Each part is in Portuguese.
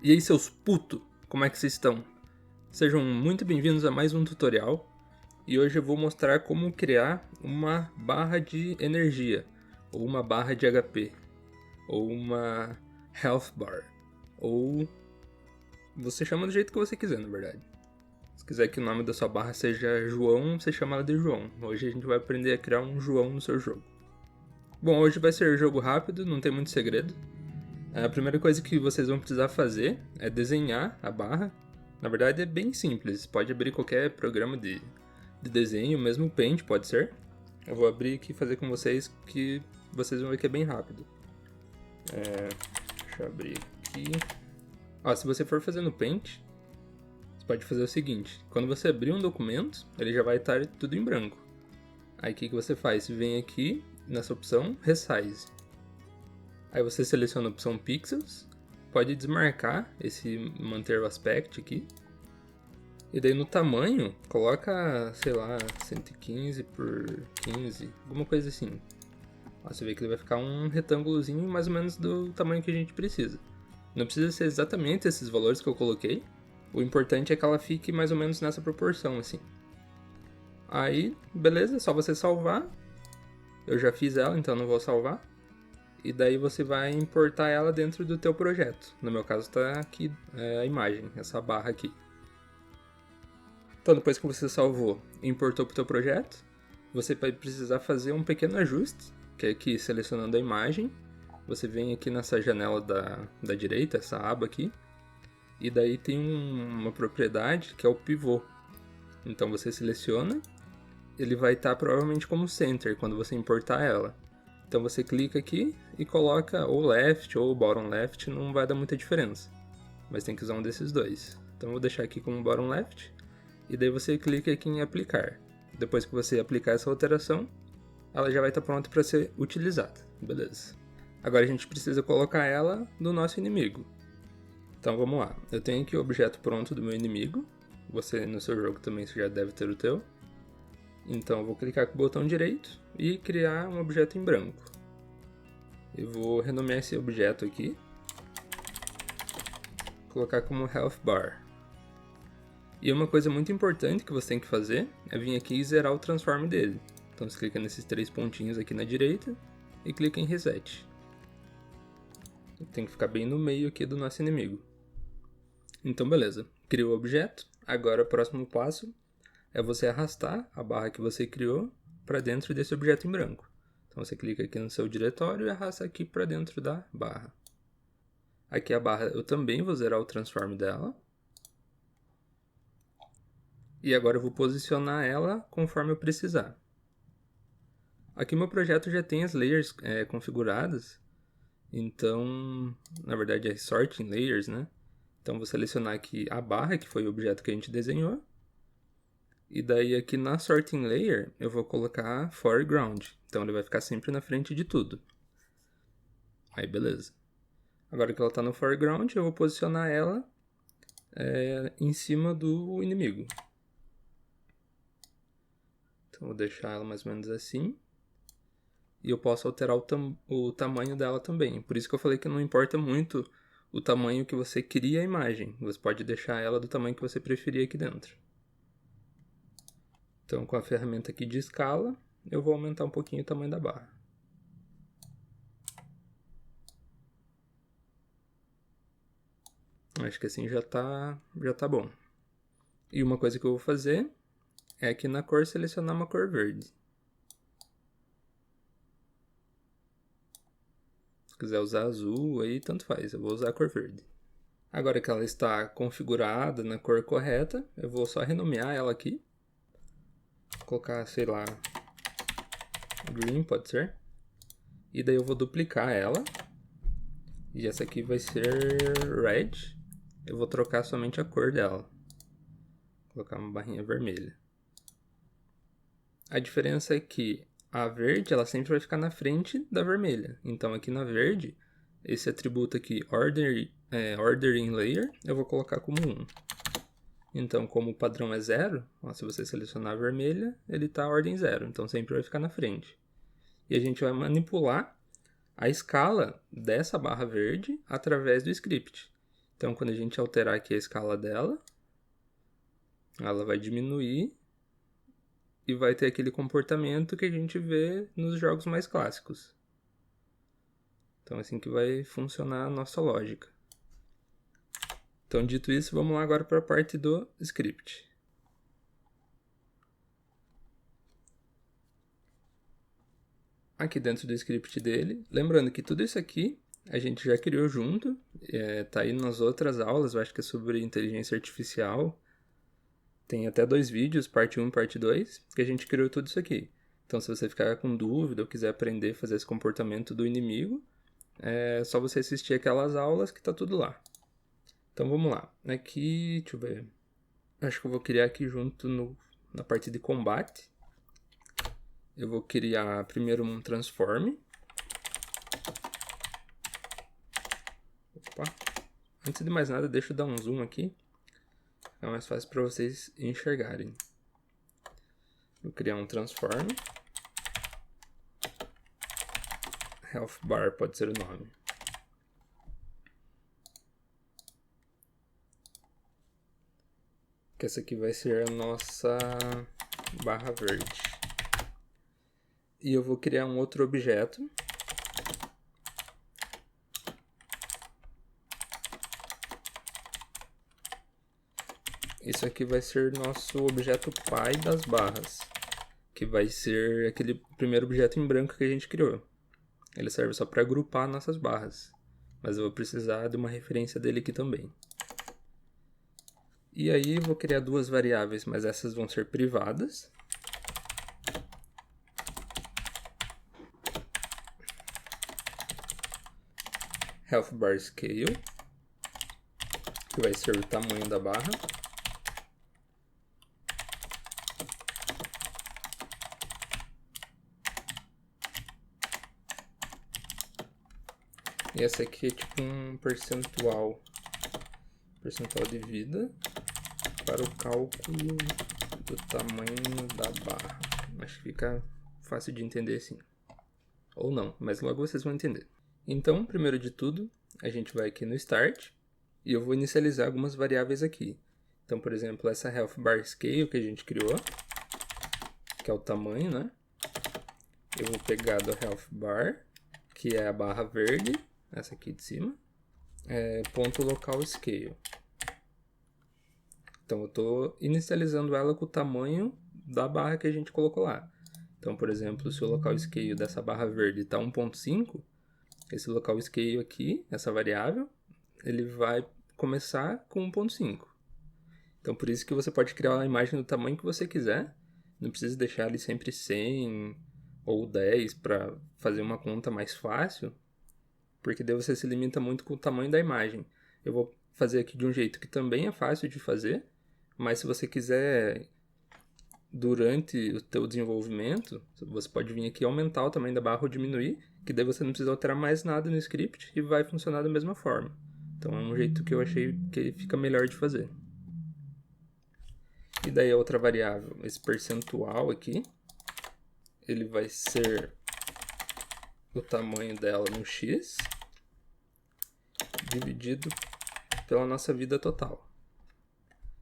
E aí, seus putos, como é que vocês estão? Sejam muito bem-vindos a mais um tutorial. E hoje eu vou mostrar como criar uma barra de energia, ou uma barra de HP, ou uma health bar, ou você chama do jeito que você quiser, na verdade. Se quiser que o nome da sua barra seja João, você chama ela de João. Hoje a gente vai aprender a criar um João no seu jogo. Bom, hoje vai ser jogo rápido, não tem muito segredo. A primeira coisa que vocês vão precisar fazer é desenhar a barra. Na verdade é bem simples, pode abrir qualquer programa de desenho, mesmo o Paint pode ser. Eu vou abrir aqui e fazer com vocês que vocês vão ver que é bem rápido. Deixa eu abrir aqui. Se você for fazer no Paint, você pode fazer o seguinte: quando você abrir um documento, ele já vai estar tudo em branco. Aí o que você faz? Você vem aqui nessa opção Resize. Aí você seleciona a opção Pixels, pode desmarcar esse manter o aspect aqui. E daí no tamanho, coloca, sei lá, 115 por 15, alguma coisa assim. Você vê que ele vai ficar um retângulozinho mais ou menos do tamanho que a gente precisa. Não precisa ser exatamente esses valores que eu coloquei. O importante é que ela fique mais ou menos nessa proporção, assim. Aí, beleza, é só você salvar. Eu já fiz ela, então não vou salvar. E daí você vai importar ela dentro do teu projeto. No meu caso está aqui a imagem, essa barra aqui. Então depois que você salvou e importou para o teu projeto, você vai precisar fazer um pequeno ajuste, que é aqui selecionando a imagem. Você vem aqui nessa janela da direita, essa aba aqui. E daí tem uma propriedade que é o pivô. Então você seleciona, ele vai estar provavelmente como center quando você importar ela. Então você clica aqui e coloca ou left ou bottom left, não vai dar muita diferença. Mas tem que usar um desses dois. Então eu vou deixar aqui como bottom left. E daí você clica aqui em aplicar. Depois que você aplicar essa alteração, ela já vai estar pronta para ser utilizada. Beleza. Agora a gente precisa colocar ela no nosso inimigo. Então vamos lá. Eu tenho aqui o objeto pronto do meu inimigo. Você no seu jogo também já deve ter o teu. Então eu vou clicar com o botão direito e criar um objeto em branco. Eu vou renomear esse objeto aqui. Colocar como Health Bar. E uma coisa muito importante que você tem que fazer é vir aqui e zerar o transform dele. Então você clica nesses 3 pontinhos aqui na direita e clica em Reset. Tem que ficar bem no meio aqui do nosso inimigo. Então beleza, criou o objeto. Agora o próximo passo é você arrastar a barra que você criou para dentro desse objeto em branco. Então você clica aqui no seu diretório e arrasta aqui para dentro da barra. Aqui a barra eu também vou zerar o transform dela. E agora eu vou posicionar ela conforme eu precisar. Aqui meu projeto já tem as layers configuradas. Então, na verdade é sorting layers, né? Então vou selecionar aqui a barra, que foi o objeto que a gente desenhou. E daí aqui na sorting layer eu vou colocar foreground. Então ele vai ficar sempre na frente de tudo. Aí beleza. Agora que ela está no foreground, eu vou posicionar ela em cima do inimigo. Então vou deixar ela mais ou menos assim. E eu posso alterar o tamanho dela também. Por isso que eu falei que não importa muito o tamanho que você cria a imagem. Você pode deixar ela do tamanho que você preferir aqui dentro. Então, com a ferramenta aqui de escala, eu vou aumentar um pouquinho o tamanho da barra. Acho que assim já tá bom. E uma coisa que eu vou fazer é aqui na cor selecionar uma cor verde. Se quiser usar azul, aí tanto faz, eu vou usar a cor verde. Agora que ela está configurada na cor correta, eu vou só renomear ela aqui. Vou colocar, sei lá, green pode ser. E daí eu vou duplicar ela. E essa aqui vai ser red. Eu vou trocar somente a cor dela. Vou colocar uma barrinha vermelha. A diferença é que a verde ela sempre vai ficar na frente da vermelha. Então aqui na verde, esse atributo aqui, Ordering Layer, eu vou colocar como 1. Então como o padrão é 0, se você selecionar a vermelha, ele está ordem 0. Então sempre vai ficar na frente. E a gente vai manipular a escala dessa barra verde através do script. Então, quando a gente alterar aqui a escala dela, ela vai diminuir e vai ter aquele comportamento que a gente vê nos jogos mais clássicos. Então, é assim que vai funcionar a nossa lógica. Então, dito isso, vamos lá agora para a parte do script. Aqui dentro do script dele, lembrando que tudo isso aqui a gente já criou junto, tá aí nas outras aulas, eu acho que é sobre inteligência artificial. Tem até 2 vídeos, parte 1 e parte 2, que a gente criou tudo isso aqui. Então, se você ficar com dúvida ou quiser aprender a fazer esse comportamento do inimigo, é só você assistir aquelas aulas que tá tudo lá. Então, vamos lá. Aqui, deixa eu ver. Acho que eu vou criar aqui junto na parte de combate. Eu vou criar primeiro um transform. Opa. Antes de mais nada, deixa eu dar um zoom aqui. É mais fácil para vocês enxergarem. Vou criar um transform. Health bar pode ser o nome. Que essa aqui vai ser a nossa barra verde. E eu vou criar um outro objeto. Isso aqui vai ser nosso objeto pai das barras, que vai ser aquele primeiro objeto em branco que a gente criou. Ele serve só para agrupar nossas barras, mas eu vou precisar de uma referência dele aqui também. E aí eu vou criar 2 variáveis, mas essas vão ser privadas. Health bar scale, que vai ser o tamanho da barra. E essa aqui é tipo um percentual de vida para o cálculo do tamanho da barra. Acho que fica fácil de entender assim. Ou não, mas logo vocês vão entender. Então, primeiro de tudo, a gente vai aqui no Start e eu vou inicializar algumas variáveis aqui. Então, por exemplo, essa Health Bar Scale que a gente criou, que é o tamanho, né? Eu vou pegar do Health Bar, que é a barra verde, essa aqui de cima, ponto local scale. Então, eu estou inicializando ela com o tamanho da barra que a gente colocou lá. Então, por exemplo, se o local scale dessa barra verde está 1.5, esse local scale aqui, essa variável, ele vai começar com 1.5. Então, por isso que você pode criar a imagem do tamanho que você quiser. Não precisa deixar ali sempre 100 ou 10 para fazer uma conta mais fácil, porque daí você se limita muito com o tamanho da imagem. Eu vou fazer aqui de um jeito que também é fácil de fazer, mas se você quiser, durante o teu desenvolvimento, você pode vir aqui aumentar o tamanho da barra ou diminuir, que daí você não precisa alterar mais nada no script e vai funcionar da mesma forma. Então é um jeito que eu achei que fica melhor de fazer. E daí a outra variável, esse percentual aqui, ele vai ser o tamanho dela no x, dividido pela nossa vida total.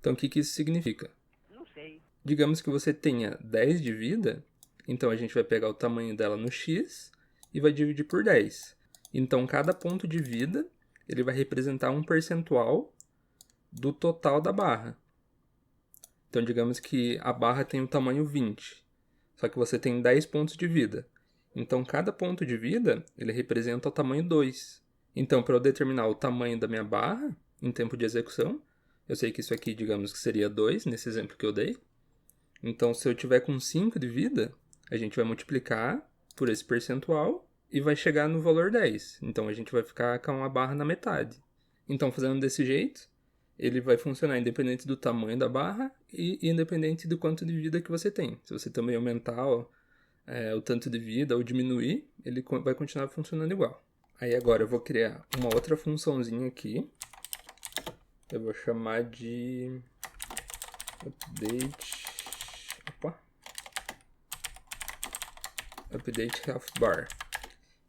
Então o que isso significa? Não sei. Digamos que você tenha 10 de vida, então a gente vai pegar o tamanho dela no x e vai dividir por 10. Então cada ponto de vida ele vai representar um percentual do total da barra. Então digamos que a barra tem o tamanho 20, só que você tem 10 pontos de vida. Então cada ponto de vida ele representa o tamanho 2. Então para eu determinar o tamanho da minha barra em tempo de execução, eu sei que isso aqui digamos que seria 2 nesse exemplo que eu dei. Então se eu tiver com 5 de vida, a gente vai multiplicar por esse percentual e vai chegar no valor 10. Então a gente vai ficar com a barra na metade. Então fazendo desse jeito, ele vai funcionar independente do tamanho da barra e independente do quanto de vida que você tem. Se você também aumentar o tanto de vida ou diminuir, ele vai continuar funcionando igual. Aí agora eu vou criar uma outra funçãozinha aqui. Eu vou chamar de update health bar.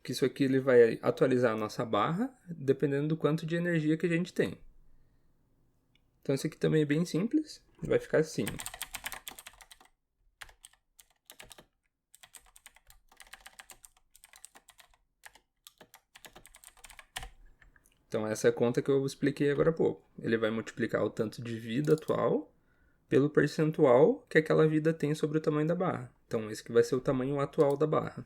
Que isso aqui ele vai atualizar a nossa barra dependendo do quanto de energia que a gente tem. Então isso aqui também é bem simples, vai ficar assim. Então essa é a conta que eu expliquei agora há pouco. Ele vai multiplicar o tanto de vida atual pelo percentual que aquela vida tem sobre o tamanho da barra. Então esse que vai ser o tamanho atual da barra.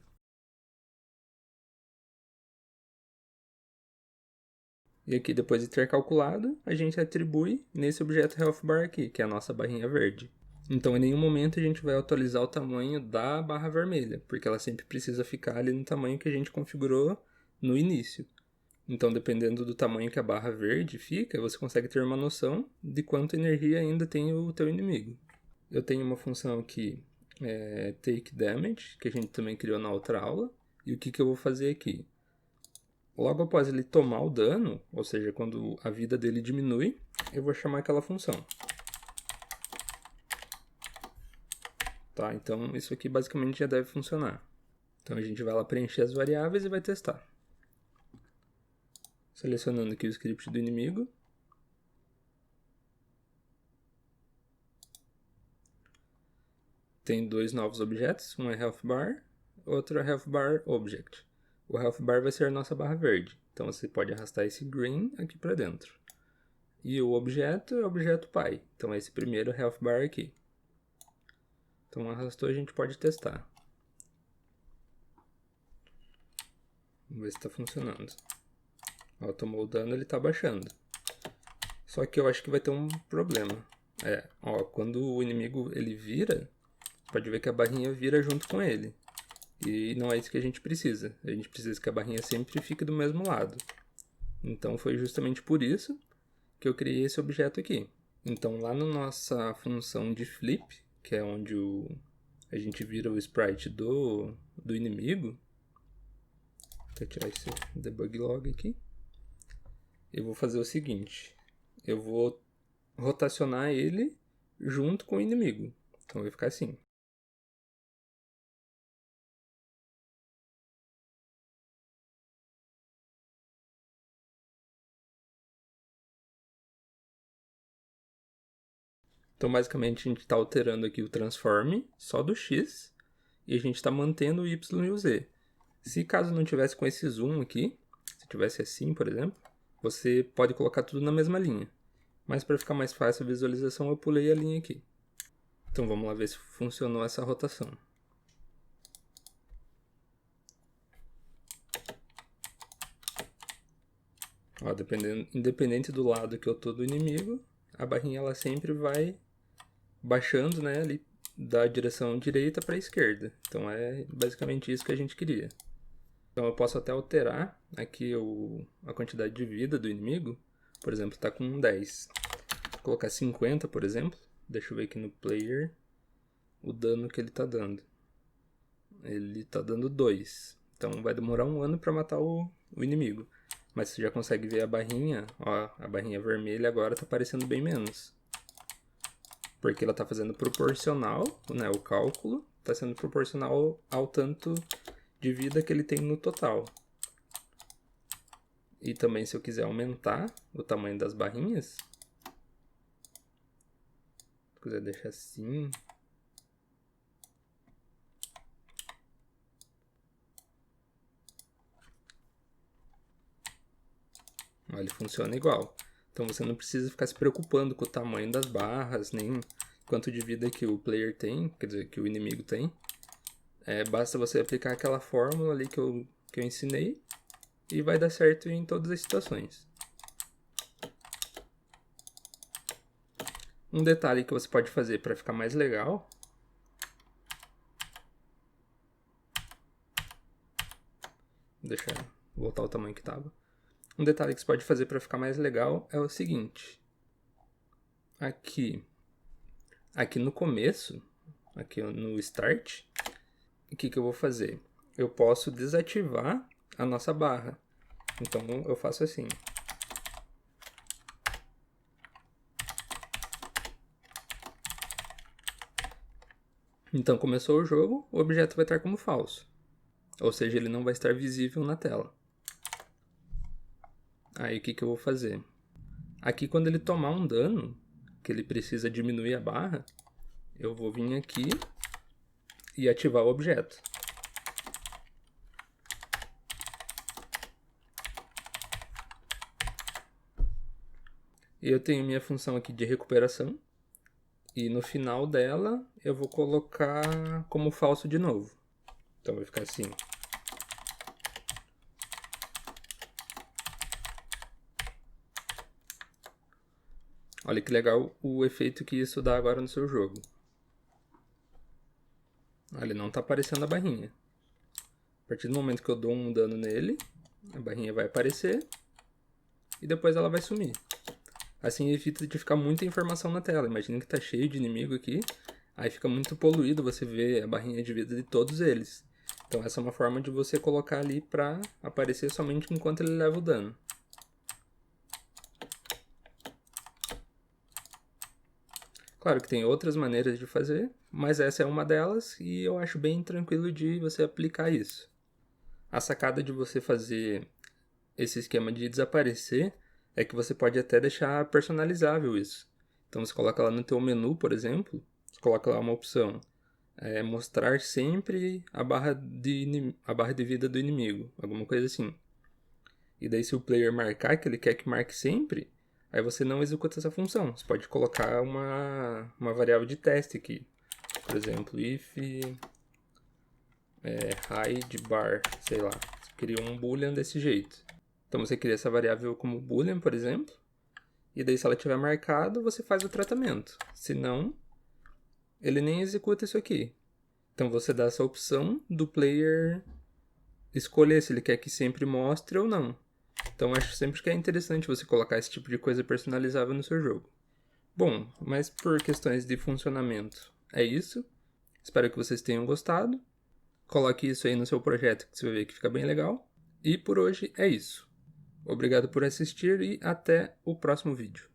E aqui, depois de ter calculado, a gente atribui nesse objeto healthBar aqui, que é a nossa barrinha verde. Então, em nenhum momento a gente vai atualizar o tamanho da barra vermelha, porque ela sempre precisa ficar ali no tamanho que a gente configurou no início. Então, dependendo do tamanho que a barra verde fica, você consegue ter uma noção de quanta energia ainda tem o teu inimigo. Eu tenho uma função aqui, take damage, que a gente também criou na outra aula. E o que eu vou fazer aqui? Logo após ele tomar o dano, ou seja, quando a vida dele diminui, eu vou chamar aquela função. Tá, então isso aqui basicamente já deve funcionar. Então a gente vai lá preencher as variáveis e vai testar. Selecionando aqui o script do inimigo. Tem dois novos objetos, um é healthBar, outro é healthBar object. O healthBar vai ser a nossa barra verde, então você pode arrastar esse green aqui para dentro. E o objeto é o objeto pi, então é esse primeiro healthBar aqui. Então arrastou, a gente pode testar. Vamos ver se está funcionando. Ó, tomou o dano, ele está baixando. Só que eu acho que vai ter um problema. Quando o inimigo ele vira, pode ver que a barrinha vira junto com ele. E não é isso que a gente precisa. A gente precisa que a barrinha sempre fique do mesmo lado. Então foi justamente por isso que eu criei esse objeto aqui. Então lá na nossa função de flip, que é onde a gente vira o sprite do inimigo, vou tirar esse debug log aqui. Eu vou fazer o seguinte, eu vou rotacionar ele junto com o inimigo. Então vai ficar assim. Então basicamente a gente está alterando aqui o transform só do x e a gente está mantendo o y e o z. Se caso não tivesse com esse zoom aqui, se tivesse assim, por exemplo, você pode colocar tudo na mesma linha. Mas para ficar mais fácil a visualização, eu pulei a linha aqui. Então vamos lá ver se funcionou essa rotação. Ó, independente do lado que eu tô do inimigo, a barrinha ela sempre vai baixando, né, ali da direção direita para a esquerda. Então é basicamente isso que a gente queria. Então eu posso até alterar aqui a quantidade de vida do inimigo. Por exemplo, está com 10. Vou colocar 50, por exemplo. Deixa eu ver aqui no player o dano que ele está dando. Ele está dando 2. Então vai demorar 1 ano para matar o inimigo. Mas você já consegue ver a barrinha. Ó, a barrinha vermelha agora está aparecendo bem menos. Porque ela está fazendo proporcional, né, o cálculo está sendo proporcional ao tanto de vida que ele tem no total. E também se eu quiser aumentar o tamanho das barrinhas, se quiser deixar assim, ó, ele funciona igual. Então você não precisa ficar se preocupando com o tamanho das barras, nem quanto de vida que o player tem, quer dizer, que o inimigo tem. Basta você aplicar aquela fórmula ali que eu ensinei e vai dar certo em todas as situações. Um detalhe que você pode fazer para ficar mais legal deixa eu voltar ao tamanho que estava. Um detalhe que você pode fazer para ficar mais legal é o seguinte. Aqui no começo, aqui no start, o que eu vou fazer? Eu posso desativar a nossa barra. Então eu faço assim. Então começou o jogo, o objeto vai estar como falso. Ou seja, ele não vai estar visível na tela. Aí o que eu vou fazer? Aqui quando ele tomar um dano, que ele precisa diminuir a barra, eu vou vir aqui e ativar o objeto. E eu tenho minha função aqui de recuperação. E no final dela, eu vou colocar como falso de novo. Então vai ficar assim. Olha que legal o efeito que isso dá agora no seu jogo. Olha, não está aparecendo a barrinha. A partir do momento que eu dou um dano nele, a barrinha vai aparecer e depois ela vai sumir. Assim evita de ficar muita informação na tela. Imagina que está cheio de inimigo aqui, aí fica muito poluído você vê a barrinha de vida de todos eles. Então essa é uma forma de você colocar ali para aparecer somente enquanto ele leva o dano. Claro que tem outras maneiras de fazer, mas essa é uma delas e eu acho bem tranquilo de você aplicar isso. A sacada de você fazer esse esquema de desaparecer é que você pode até deixar personalizável isso. Então você coloca lá no teu menu, por exemplo, você coloca lá uma opção, mostrar sempre a barra de vida do inimigo, alguma coisa assim. E daí se o player marcar que ele quer que marque sempre, aí você não executa essa função. Você pode colocar uma variável de teste aqui. Por exemplo, if hide bar, sei lá. Você cria um boolean desse jeito. Então você cria essa variável como boolean, por exemplo. E daí se ela tiver marcado, você faz o tratamento. Se não, ele nem executa isso aqui. Então você dá essa opção do player escolher se ele quer que sempre mostre ou não. Então acho sempre que é interessante você colocar esse tipo de coisa personalizável no seu jogo. Bom, mas por questões de funcionamento é isso. Espero que vocês tenham gostado. Coloque isso aí no seu projeto que você vai ver que fica bem legal. E por hoje é isso. Obrigado por assistir e até o próximo vídeo.